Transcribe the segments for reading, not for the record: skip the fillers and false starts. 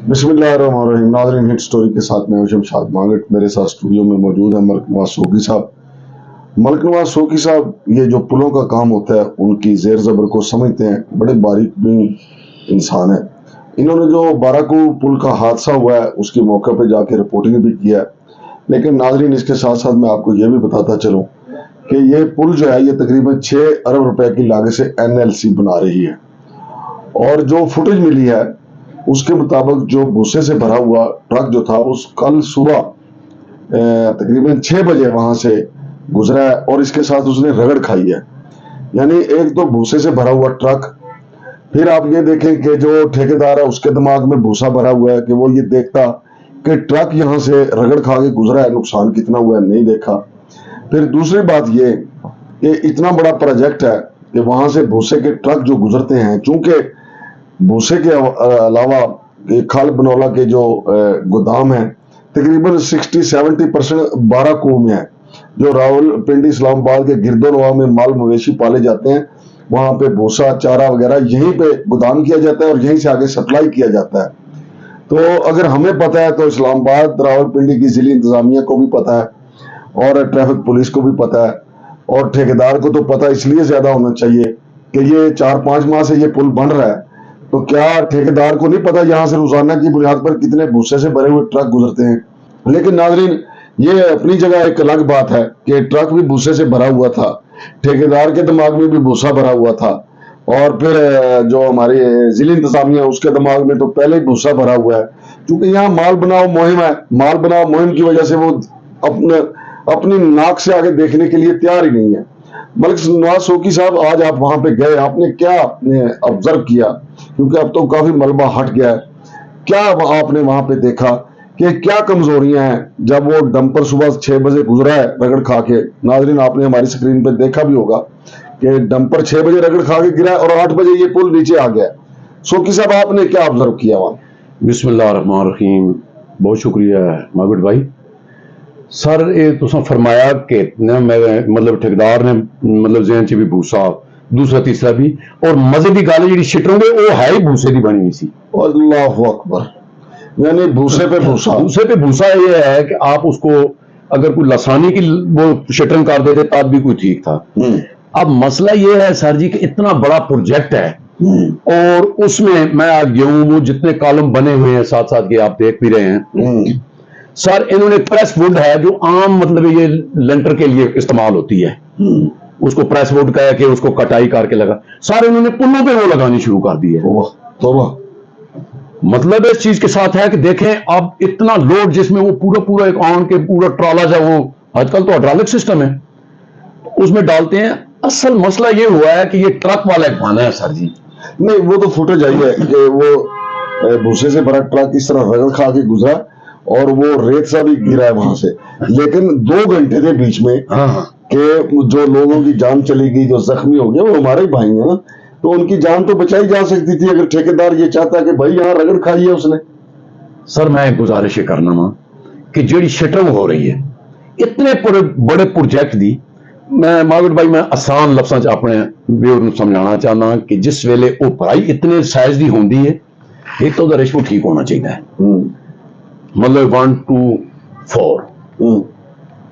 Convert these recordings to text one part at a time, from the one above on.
बिस्मिल्लाहिर्रहमानिर्रहीम। नाज़रीन, hit story के साथ मैं शमशाद मांगट, मेरे साथ स्टूडियो में मौजूद है मलिक नवाज सोकी साहब। मलिक नवाज सोकी साहब ये जो पुलों का काम होता है उनकी ज़ेर ज़बर को समझते हैं, बड़े बारीक भी इंसान है। इन्होंने जो बाराकू पुल का हादसा हुआ है उसके मौके पर जाके रिपोर्टिंग भी किया है। लेकिन नाज़रीन, इसके साथ साथ मैं आपको ये भी बताता चलूँ कि ये पुल जो है ये तकरीबन 6 अरब रुपए की लागत से NLC बना रही है। और जो फुटेज मिली है उसके मुताबिक जो भूसे से भरा हुआ ट्रक जो था उस कल सुबह तकरीबन 6 बजे वहां से गुजरा है और इसके साथ उसने रगड़ खाई है। यानी एक तो भूसे से भरा हुआ ट्रक, फिर आप ये देखें कि जो ठेकेदार है उसके दिमाग में भूसा भरा हुआ है कि वो ये देखता कि ट्रक यहाँ से रगड़ खा के गुजरा है, नुकसान कितना हुआ है नहीं देखा। फिर दूसरी बात ये कि इतना बड़ा प्रोजेक्ट है कि वहां से भूसे के ट्रक जो गुजरते हैं, चूंकि भूसे के अलावा खाल बनौला के जो गोदाम है तकरीबन 60-70% बाराकू में है। जो रावलपिंडी इस्लामाबाद के गिरदोनवा में माल मवेशी पाले जाते हैं वहां पे भूसा चारा वगैरह यहीं पे गोदाम किया जाता है और यहीं से आगे सप्लाई किया जाता है। तो अगर हमें पता है तो इस्लामाबाद रावलपिंडी की जिली इंतजामिया को भी पता है और ट्रैफिक पुलिस को भी पता है और ठेकेदार को तो पता इसलिए ज्यादा होना चाहिए कि ये 4-5 माह से ये पुल बन रहा है। तो क्या ठेकेदार को नहीं पता यहाँ से रोजाना की बुनियाद पर कितने भूसे से भरे हुए ट्रक गुजरते हैं। लेकिन नाजरीन, ये अपनी जगह एक अलग बात है कि ट्रक भी भूसे से भरा हुआ था, ठेकेदार के दिमाग में भी भूसा भरा हुआ था और फिर जो हमारी जिला इंतजामिया उसके दिमाग में तो पहले ही भूसा भरा हुआ है। क्योंकि यहाँ माल बनाओ मुहिम है, माल बनाओ मुहिम की वजह से वो अपनी नाक से आगे देखने के लिए तैयार ही नहीं है। मलिक नवाज सोकी साहब, आज आप वहां पे गए, आपने क्या ऑब्जर्व किया? क्योंकि अब तो काफी मलबा हट गया है। क्या आपने वहां पे देखा कि क्या कमजोरियां हैं जब वो डंपर सुबह 6 बजे गुजरा है रगड़ खा के? नाजरीन, आपने हमारी स्क्रीन पे देखा भी होगा कि डंपर 6 बजे रगड़ खा के गिरा है और 8 बजे ये पुल नीचे आ गया। सोकी साहब, आपने क्या ऑब्जर्व किया वहां? बिस्मिल्लाहिर्रहमानिर्रहीम। बहुत शुक्रिया मागुट भाई। सर ये तुसा फरमाया कि मतलब ठेकेदार ने मतलब जहन च भी भूसा, दूसरा तीसरा भी, और मजे की गल जी शिटरोगे वो है ही भूसे की बनी हुई सी। अल्लाहु अकबर। यानी भूसे पे भूसा ये है कि आप उसको अगर कोई लसानी की वो शिटरंग कर देते तब भी कोई ठीक था। अब मसला ये है सर जी कि इतना बड़ा प्रोजेक्ट है और उसमें मैं आज गया हूं, वो जितने कॉलम बने हुए हैं साथ साथ के आप देख भी रहे हैं सर। इन्होंने प्रेस वुड है जो आम मतलब ये लेंटर के लिए इस्तेमाल होती है, उसको प्रेस वुड कह के उसको कटाई करके लगा। सर इन्होंने पुलों पे वो लगानी शुरू कर दी है। तो मतलब इस चीज के साथ है कि देखें अब इतना लोड जिसमें वो पूरा एक ऑन के पूरा ट्रॉला जो वो आजकल तो हाइड्रोलिक सिस्टम है उसमें डालते हैं। असल मसला ये हुआ है कि ये ट्रक वाला एक बहाना है सर जी। नहीं, वो तो फुटेज आई है कि वो भूसे से भरा ट्रक इस तरह रगड़ खा के गुजरा और वो रेत सा भी गिरा है वहां से। लेकिन 2 घंटे के बीच में कि जो लोगों की जान चली गई, जो जख्मी हो गए, वो हमारे ही भाई है ना, तो उनकी जान तो बचाई जा सकती थी अगर ठेकेदार ये चाहता कि भाई यहाँ रगड़ खाई है उसने। सर मैं गुजारिश करना वा कि जेडी शटरिंग हो रही है इतने बड़े प्रोजेक्ट दी, मैं मागुट भाई मैं आसान लफ्ज़ां च अपने व्यूअर नूं समझाना चाहना कि जिस वेले वो पढ़ाई इतने साइज की होंदी है, एक तो रेशो ठीक होना चाहिए, मतलब 1 to 4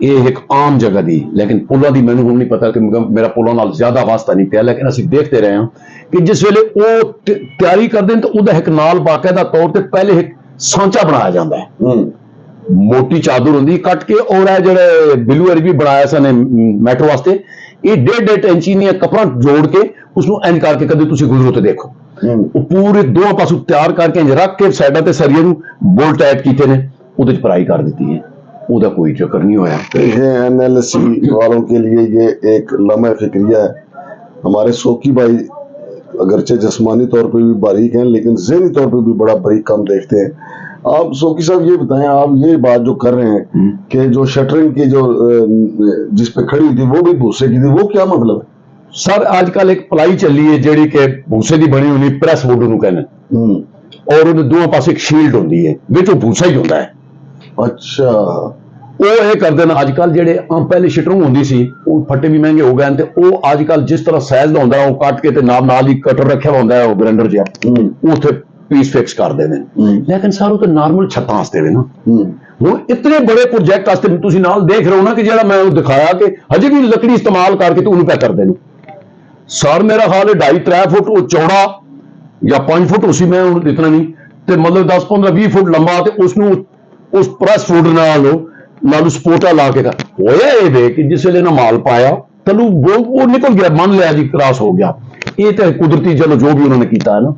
ये एक आम जगह दी। लेकिन पुलों की मैंने नहीं पता कि मेरा पुलों नाल ज्यादा वास्ता नहीं पिया, लेकिन असं देखते रहे हैं कि जिस वेले वो तैयारी कर दें तो उहदा एक नाल बाकायदा तौर पर पहले एक सांचा बनाया जाता है, मोटी चादर होंगी कट के, और जो बिलू अरबी बनाया सन मैट्रो वास्ते, ये 1.5 इंची कपड़ा जोड़ के उसको इंज करके कभी तुम गुजरो तो देखो पूरे 2 पासों तैयार करके इंज रख के साइडा ते सरिये बोल्ट टाइट किए ने, उहदे पराई कर दी है, उहदा कोई चक्कर नहीं होया। ये NLC वालों के लिए ये एक लम्हा फिक्रिया है। हमारे सोकी भाई अगरचे जिस्मानी तौर पर भी बारीक हैं लेकिन ज़हनी तौर पर भी बड़ा बारीक काम देखते हैं। आप सोकी साहब ये बताएं, आप ये बात जो कर रहे हैं कि जो शटरिंग की जो जिस पे खड़ी थी वो भी भूसे की थी, वो क्या मतलब है? सर आजकल एक पलाई चली है जेड़ी के भूसे की बनी हुई प्रेस वुड नूं कहने, और उहदे दोवां पासे एक शील्ड होंदी है, विच भूसा ही होंदा है। अच्छा, वो ये करते हैं अजकल जेडे पहले शटरिंग होंदी सी, वो फट्टे भी महंगे हो गए हैं, वो अजकल जिस तरह साइज का होंदा है वो कट के ते नाल ही कटर रखा हुआ होंदा है, वो ग्राइंडर जिहा उत्थे पीस फिक्स कर देवे लेकिन सारू तो नॉर्मल छत्तां वास्ते वे ना हुण इतने बड़े प्रोजेक्ट वास्ते तुसीं नाल देख रहे हो ना कि जिहड़ा मैं दिखाया कि हजे भी लकड़ी इस्तेमाल करके तो उन्होंने पै करदे ने सर मेरा ख्याल है 2.5-3 फुट वो चौड़ा या 5 फुट उसी में इतना नहीं तो मतलब 10-15-20 फुट लंबा तो उसनों उस प्रेस फूड नाल सपोर्टा ला के होया ये वे कि जिस वेले ना माल पाया तलू वो निकल गया मान लिया जी क्रॉस हो गया ये तो कुदरती चलो जो भी उन्होंने किया है ना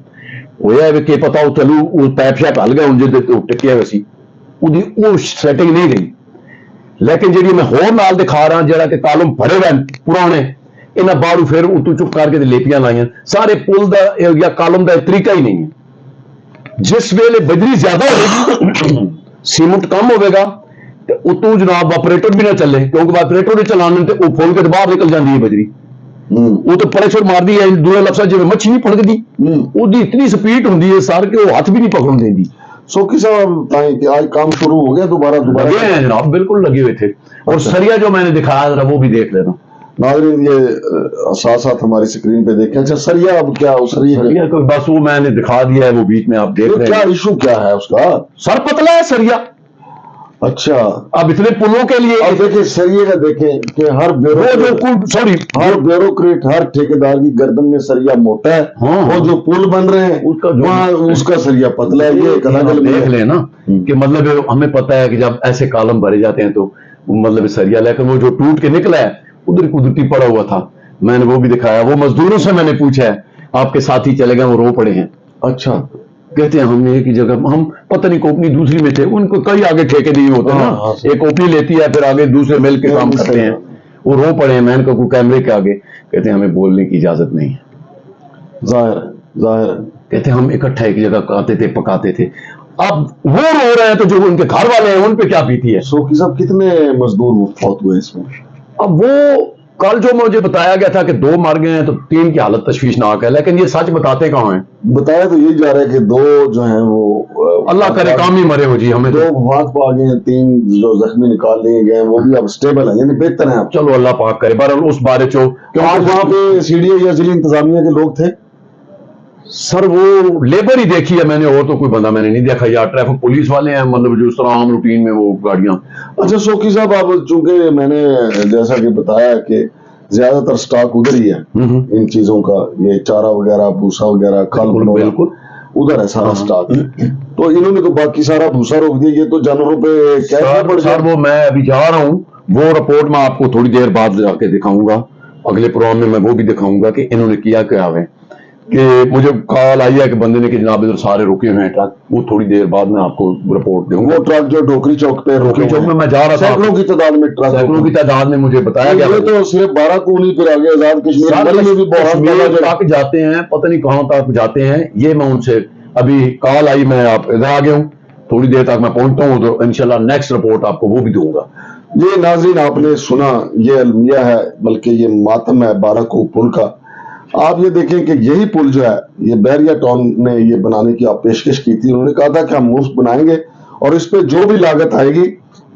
होया कि पता वो चलू वो पैप शैप हल गया उन्हें टिकिया हुआ सी वो सैटिंग नहीं रही लेकिन जी मैं होर नाल दिखा रहा जरा कि कालम भरे हुए पुराने इन्हें बाहरों फिर उतों चुप करके लेपियां लाइया सारे पुल का या कालम का तरीका ही नहीं है जिस वेले बजरी ज्यादा होगी सीमेंट कम होगा तो उतों जनाब ऑपरेटर भी ना चले क्योंकि ऑपरेटर चलाने तो वो फुल के बाहर निकल जाती है बजरी वो तो प्रेशर मारती है दूसरे लफ्ज़ जिवें मच्छी नहीं पड़कती उसकी इतनी स्पीड होंगी है सर कि वो हाथ भी नहीं पकड़न देती सोकी साहब बताएं कि आज काम शुरू हो गया दोबारा लगे हैं जनाब बिल्कुल लगे हुए थे और सरिया जो मैंने दिखाया जरा वो भी देख लेना नाज़रीन ये साथ साथ हमारी स्क्रीन पे देखें अच्छा सरिया अब क्या सरिया को बस वो मैंने दिखा दिया है वो बीच में आप देख रहे हैं क्या इशू क्या है उसका सर पतला है सरिया अच्छा अब इतने पुलों के लिए अब देखिए सरिये का देखें कि हर ब्यूरोक्रेट हर ठेकेदार की गर्दन में सरिया मोटा है और जो पुल बन रहे हैं उसका सरिया पतला है ये देख ले ना कि मतलब हमें पता है कि जब ऐसे कॉलम भरे जाते हैं तो मतलब सरिया लेकिन वो जो टूट के निकला है उधर कुदरती पड़ा हुआ था मैंने वो भी दिखाया वो मजदूरों से मैंने पूछा है आपके साथी चले गए वो रो पड़े हैं अच्छा कहते हैं हमने एक ही जगह हम पता नहीं कंपनी दूसरी में थे उनको कई आगे ठेके दिए होते हैं ना एक कंपनी लेती है फिर आगे दूसरे मिल के काम करते हैं वो रो पड़े हैं मैंने कहा कैमरे के आगे कहते हैं हमें बोलने की इजाजत नहीं है जाहिर कहते हैं हम इकट्ठा एक जगह आते थे पकाते थे अब वो रो रहे हैं तो जो उनके घर वाले हैं उन पे क्या बीती है सोकी साहब कितने मजदूर फौत हुए इसमें अब वो कल जो मुझे बताया गया था कि 2 मर गए हैं तो 3 की हालत तशवीशनाक है लेकिन ये सच बताते कहाँ हैं बताया तो यही जा रहा है कि 2 जो हैं वो अल्लाह करे काम ही मरे हो जी हमें 2 वफात पा गए हैं 3 जो जख्मी निकाल लिए गए वो भी अब स्टेबल है यानी बेहतर है चलो अल्लाह पाक करे पर उस बारे चो आज वहाँ पे सीडीए या जिला इंतजामिया के लोग थे सर वो लेबर ही देखी है मैंने और तो कोई बंदा मैंने नहीं देखा यार ट्रैफिक पुलिस वाले हैं मतलब जो उस तरह आम रूटीन में वो गाड़ियां अच्छा सोकी साहब आप चूंकि मैंने जैसा कि बताया कि ज्यादातर स्टॉक उधर ही है इन चीजों का ये चारा वगैरह भूसा वगैरह खल बिल्कुल उधर है सारा स्टॉक तो इन्होंने तो बाकी सारा भूसा रोक दिया ये तो जानवरों पे क्या पड़ सर वो मैं अभी जा रहा हूँ वो रिपोर्ट मैं आपको थोड़ी देर बाद जाके दिखाऊंगा अगले प्रोग्राम में मैं वो भी दिखाऊंगा कि इन्होंने किया क्या है कि मुझे कॉल आई है कि बंदे ने कि जनाब इधर सारे रुके हुए हैं ट्रक वो थोड़ी देर बाद मैं आपको रिपोर्ट दूंगा वो ट्रक जो डोकरी चौक पे डोकरी चौक में मैं जा रहा था सैकड़ों की तादाद में ट्रक सैकड़ों की तादाद में मुझे बताया गया ये तो सिर्फ 12 को नहीं फिर आगे आजाद कश्मीर में भी बहुत तक जाते हैं पता नहीं कहां तक जाते हैं ये मैं उनसे अभी कॉल आई मैं आप इधर आ गया हूँ थोड़ी देर तक मैं पहुंचता हूँ तो इंशाल्लाह नेक्स्ट रिपोर्ट आपको वो भी दूंगा ये नाज़रीन आपने सुना ये अलमिया है बल्कि ये मातम है 12 को पुल का आप ये देखें कि यही पुल जो है ये बहरिया टाउन ने ये बनाने की आप पेशकश की थी उन्होंने कहा था कि हम मुफ्त बनाएंगे और इस पे जो भी लागत आएगी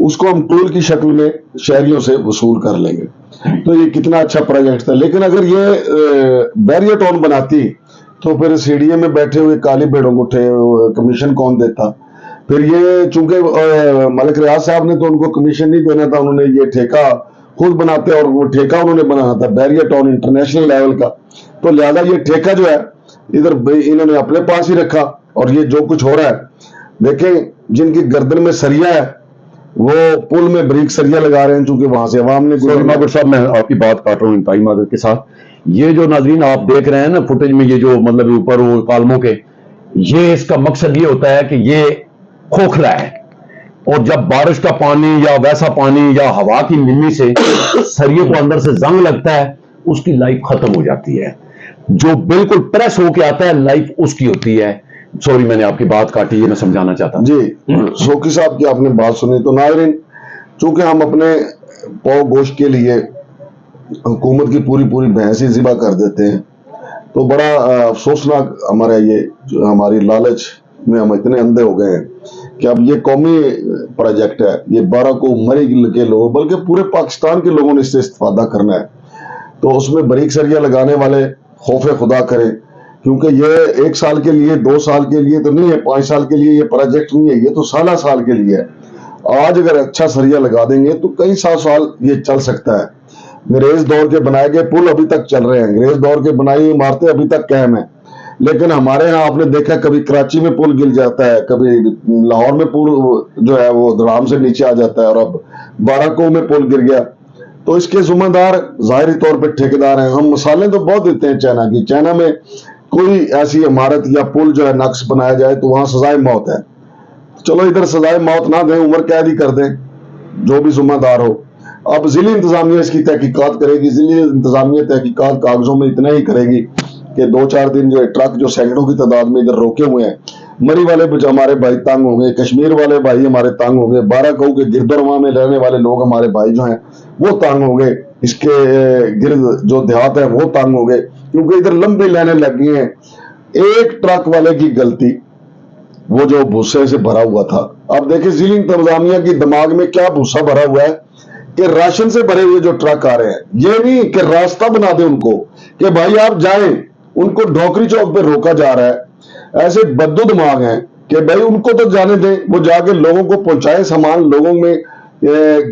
उसको हम टोल की शक्ल में शहरियों से वसूल कर लेंगे तो ये कितना अच्छा प्रोजेक्ट था लेकिन अगर ये बहरिया टाउन बनाती तो फिर सीडीए में बैठे हुए काली भेड़ों को कमीशन कौन देता फिर ये चूंकि मलिक रियाज साहब ने तो उनको कमीशन नहीं देना था उन्होंने ये ठेका खुद बनाते और वो ठेका उन्होंने बनाना था बहरिया टाउन इंटरनेशनल लेवल का तो लिहाजा ये ठेका जो है इधर इन्होंने अपने पास ही रखा और ये जो कुछ हो रहा है देखें जिनकी गर्दन में सरिया है वो पुल में ब्रिक सरिया लगा रहे हैं चूंकि वहां से अवाम ने साहब मैं आपकी बात काट रहा हूँ इंतहाई मादत के साथ ये जो नाज़रीन आप देख रहे हैं ना फुटेज में ये जो मतलब ऊपर वो कालमों के ये इसका मकसद ये होता है कि ये खोखला है और जब बारिश का पानी या वैसा पानी या हवा की निमी से सरिये को अंदर से जंग लगता है उसकी लाइफ खत्म हो जाती है जो बिल्कुल प्रेस होके आता है लाइफ उसकी होती है सॉरी मैंने आपकी बात काटी है मैं समझाना चाहता हूं जी शोकी साहब की आपने बात सुनी तो नाज़रीन चूंकि हम अपने पाव गोश्त के लिए हुकूमत की पूरी भैंस ही ज़िबा कर देते हैं तो बड़ा अफसोसनाक हमारा ये जो हमारी लालच में हम इतने अंधे हो गए हैं कि अब ये कौमी प्रोजेक्ट है ये 12 को मरी के लोगों बल्कि पूरे पाकिस्तान के लोगों ने इससे इस्तेफादा करना है तो उसमें बरीक सरिया लगाने वाले खौफ खुदा करें کیونکہ یہ 1 سال کے لیے 2 سال کے لیے تو نہیں ہے، 5 سال کے لیے یہ پروجیکٹ نہیں ہے، یہ تو سالہ سال کے لیے ہے۔ آج اگر اچھا سریا لگا دیں گے تو کئی سال یہ چل سکتا ہے۔ انگریز دور کے بنائے گئے پل ابھی تک چل رہے ہیں، انگریز دور کے بنائی ہوئی عمارتیں ابھی تک قائم ہیں، لیکن ہمارے ہاں آپ نے دیکھا کبھی کراچی میں پل گر جاتا ہے، کبھی لاہور میں پل جو ہے وہ دھڑام سے نیچے آ جاتا ہے، اور اب بارہکو میں پل گر گیا۔ تو اس کے ذمہ دار ظاہری طور پہ ٹھیکیدار ہیں۔ ہم مثالیں تو بہت دیتے ہیں چائنا کی، چائنا میں کوئی ایسی عمارت یا پل جو ہے نقش بنایا جائے تو وہاں سزائے موت ہے۔ چلو ادھر سزائے موت نہ دیں، عمر قید ہی کر دیں، جو بھی ذمہ دار ہو۔ اب ضلعی انتظامیہ اس کی تحقیقات کرے گی، ضلعی انتظامیہ تحقیقات کاغذوں میں اتنا ہی کرے گی کہ 2-4 دن جو ٹرک جو سینکڑوں کی تعداد میں ادھر روکے ہوئے ہیں، مری والے ہمارے بھائی تنگ ہوں گے، کشمیر والے بھائی ہمارے تنگ ہوں گے، بارہکو کے گرد و نواح میں رہنے والے لوگ ہمارے بھائی جو ہیں وہ تنگ ہوں گے، اس کے گرد جو دیہات ہیں وہ تنگ ہوں گے، کیونکہ ادھر لمبی لائنیں لگ گئی ہیں۔ ایک ٹرک والے کی غلطی، وہ جو بھوسے سے بھرا ہوا تھا، اب دیکھیں ضلعی انتظامیہ کی دماغ میں کیا بھوسا بھرا ہوا ہے کہ راشن سے بھرے ہوئے جو ٹرک آ رہے ہیں، یہ نہیں کہ راستہ بنا دے ان کو کہ بھائی آپ جائیں، ان کو ڈھوکری چوک پہ روکا جا رہا ہے۔ ایسے بدو دماغ ہیں کہ بھائی ان کو تو جانے دیں، وہ جا کے لوگوں کو پہنچائے سامان، لوگوں میں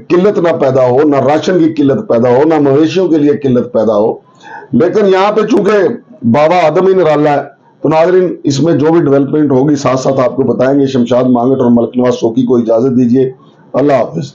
قلت نہ پیدا ہو، نہ راشن کی قلت پیدا ہو، نہ مویشیوں کے لیے قلت پیدا ہو۔ لیکن یہاں پہ چونکہ بابا آدم ہی نرالا ہے، تو ناظرین اس میں جو بھی ڈیولپمنٹ ہوگی ساتھ ساتھ آپ کو بتائیں گے۔ شمشاد مانگٹ اور ملک نواز شوقی کو اجازت دیجیے، اللہ حافظ۔